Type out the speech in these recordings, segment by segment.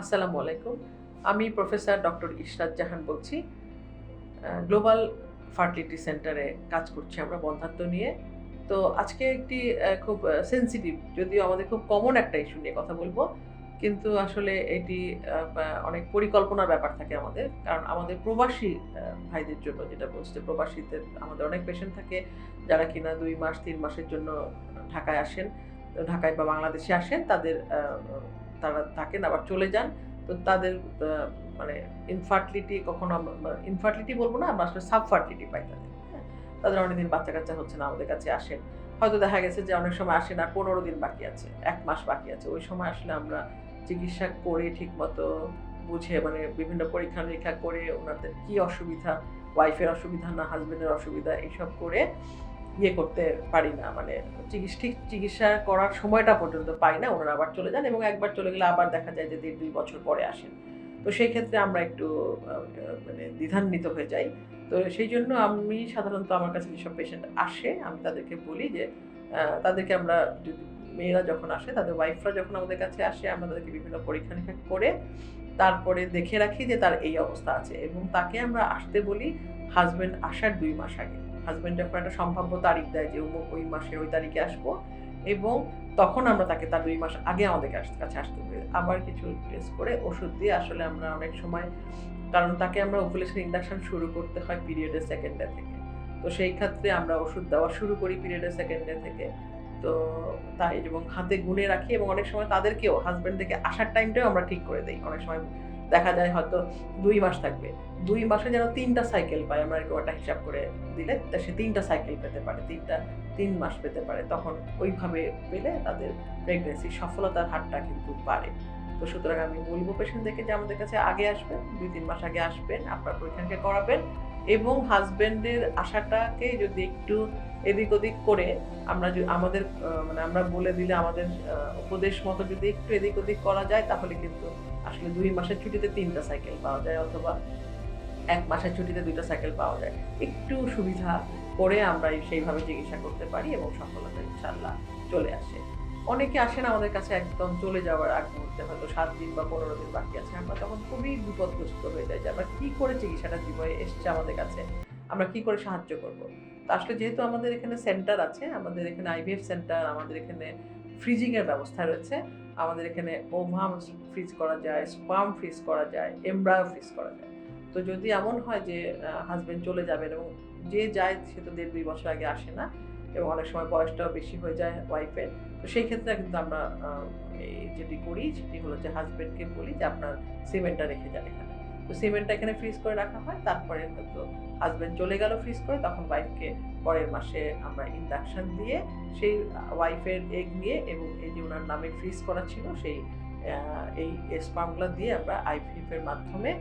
আসসালামু আলাইকুম। আমি প্রফেসর ডক্টর ইশরাত জাহান বলছি। গ্লোবাল ফার্টিলিটি সেন্টারে কাজ করছি আমরা বন্ধ্যাত্ব নিয়ে। তো আজকে একটি খুব সেনসিটিভ, যদিও আমাদের খুব কমন একটা ইস্যু নিয়ে কথা বলব। কিন্তু আসলে এটি বা অনেক পরিকল্পনার ব্যাপার থাকে আমাদের। কারণ আমাদের প্রবাসী ভাইদের জন্য যেটা বলছি যে প্রবাসীদের আমাদের অনেক পেশেন্ট থাকে যারা কিনা ২ মাস ৩ মাসের জন্য ঢাকায় আসেন। ঢাকায় বা বাংলাদেশে আসেন তাদের তারা থাকেন আবার চলে যান। তো তাদের আ মানে ইনফার্টিলিটি কখনো ইনফার্টিলিটি বলব না, আমরা আসলে সাবফার্টিলিটি পাই তাদের। হ্যাঁ? তাদের অনেকদিন বাচ্চা-কাচ্চা হচ্ছে না, আমাদের কাছে আসেন। হয়তো দেখা গেছে যে অনেক সময় আসেন আর ১৫ দিন বাকি আছে, ১ মাস বাকি আছে। ওই সময় আসলে আমরা চিকিৎসা করে ঠিকমতো বুঝে বিভিন্ন পরীক্ষা-নিরীক্ষা করে উনাদের কি অসুবিধা, ওয়াইফের অসুবিধা না হাসব্যান্ডের অসুবিধা এইসব করে করতে পারি না। ঠিক চিকিৎসা করার সময়টা পর্যন্ত পাই না। উনারা আবার চলে যান এবং একবার চলে গেলে আবার দেখা যায় যে ১.৫-২ বছর পরে আসেন। তো সেই ক্ষেত্রে আমরা একটু আ আ দ্বিধান্বিত হয়ে যাই। তো সেইজন্য আমি সাধারণত আমার কাছে যেসব পেশেন্ট আসে আমি তাদেরকে বলি যে তাদেরকে আমরা যদি মেয়েরা যখন আসে তাদের ওয়াইফরা যখন আমাদের কাছে আসে আমরা তাদেরকে বিভিন্ন পরীক্ষা-নিরীক্ষা করে তারপরে দেখে রাখি যে তার এই অবস্থা আছে এবং তাকে আমরা আসতে বলি হাসব্যান্ড আসার ২ মাস আগে। হাসব্যান্ড যখন একটা সম্ভাব্য তারিখ দেয় যে ওই মাসে ওই তারিখে আসবো এবং তখন আমরা তাকে তার ২ মাস আগে আমাদের কাছে আসতে বলি। আবার কিছু টেস্ট করে ওষুধ দিয়ে আসলে আমরা অনেক সময়, কারণ তাকে আমরা ওভুলেশন ইন্ডাকশন শুরু করতে হয় পিরিয়ডের 2nd ডে থেকে। তো সেই ক্ষেত্রে আমরা ওষুধ দেওয়া শুরু করি পিরিয়ডের 2nd ডে থেকে। তো তাই এবং হাতে গুনে রাখি এবং অনেক সময় তাদেরকেও হাসব্যান্ড থেকে আসার টাইমটাও আমরা ঠিক করে দেই। অনেক সময় দেখা যায় হয়তো ২ মাস থাকবে। ২ মাসে যেন ৩ টা সাইকেল পায়, আমরা এরকম একটা হিসাব করে দিলে সে ৩ টা সাইকেল পেতে পারে। ৩ মাস পেতে পারে। তখন ওইভাবে পেলে তাদের প্রেগন্যান্সির সফলতার হারটা কিন্তু বাড়ে। তো সুতরাং আমি বলব পেশেন্টদেরকে যে আমাদের কাছে আগে আসবেন, ২-৩ মাস আগে আসবেন, আপনার পরীক্ষা-নিরীক্ষা করাবেন এবং হাসব্যান্ডের আসাটাকে যদি একটু এদিক-ওদিক করে আমরা আমাদের আমরা বলে দিলে আমাদের উপদেশ মতো যদি একটু এদিক-ওদিক করা যায় তাহলে কিন্তু আসলে ২ মাসের ছুটিতে ৩ টা সাইকেল পাওয়া যায় অথবা ১ মাসের ছুটিতে ২ টা সাইকেল পাওয়া যায়। একটু সুবিধা করে আমরা সেইভাবে চিকিৎসা করতে পারি এবং সফলতা ইনশাআল্লাহ চলে আসে। অনেকে আসেন আমাদের কাছে একদম চলে যাওয়ার আগ মুহূর্তে হয়তো ৭ দিন বা ১৫ দিন বাকি আছে। আমরা তখন খুবই বিপদগ্রস্ত হয়ে যাই যে আমরা কি করে চিকিৎসাটা দিব, এসছে আমাদের কাছে। আমরা কি করে সাহায্য করব? তো আসলে যেহেতু আমাদের এখানে সেন্টার আছে, আমাদের এখানে আইভিএফ সেন্টার, আমাদের এখানে ফ্রিজিং এর ব্যবস্থা রয়েছে। আমাদের এখানে ওভাম ফ্রিজ করা যায়, স্পার্ম ফ্রিজ করা যায়, এমব্রায়ো ফ্রিজ করা যায়। তো যদি এমন হয় যে হাসব্যান্ড চলে যাবেন এবং যে যায় সে তো ১.৫-২ বছর আগে আসে না এবং অনেক সময় বয়সটাও বেশি হয়ে যায় ওয়াইফের। তো সেই ক্ষেত্রে কিন্তু আমরা যেটি করি সেটি হলো যে হাসব্যান্ডকে বলি যে আপনার সিমেন্টটা রেখে যান এখানে। তো সিমেন্টটা এখানে ফ্রিজ করে রাখা হয়। তারপরে হয়তো হাসব্যান্ড চলে গেল ফ্রিজ করে, তখন ওয়াইফকে পরের মাসে আমরা ইন্ডাকশন দিয়ে সেই ওয়াইফের এগ নিয়ে এবং এই যে উনার নামে ফ্রিজ করা ছিল সেই এই স্পার্মগুলা দিয়ে আমরা আইভিএফ এর মাধ্যমে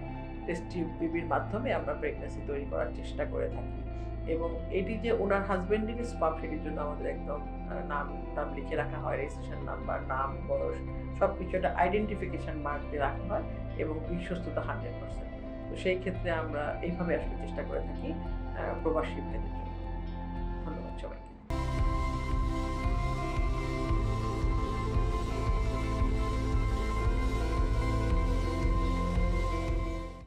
টেস্ট টিউব বিবির মাধ্যমে আমরা প্রেগন্যান্সি তৈরি করার চেষ্টা করে থাকি। এবং এটি যে উনার হাসব্যান্ডেরই স্পার্ম সেটির জন্য আমাদের একদম নাম লিখে রাখা হয়, রেজিস্ট্রেশন নাম্বার, নাম, বয়স সবকিছু একটা আইডেন্টিফিকেশন মার্ক দিয়ে রাখা হয় এবং বিশ্বস্ততা 100%। তো সেই ক্ষেত্রে আমরা এইভাবে আসলে চেষ্টা করে থাকি প্রবাসী ভাইদের জন্য। ধন্যবাদ সবাইকে।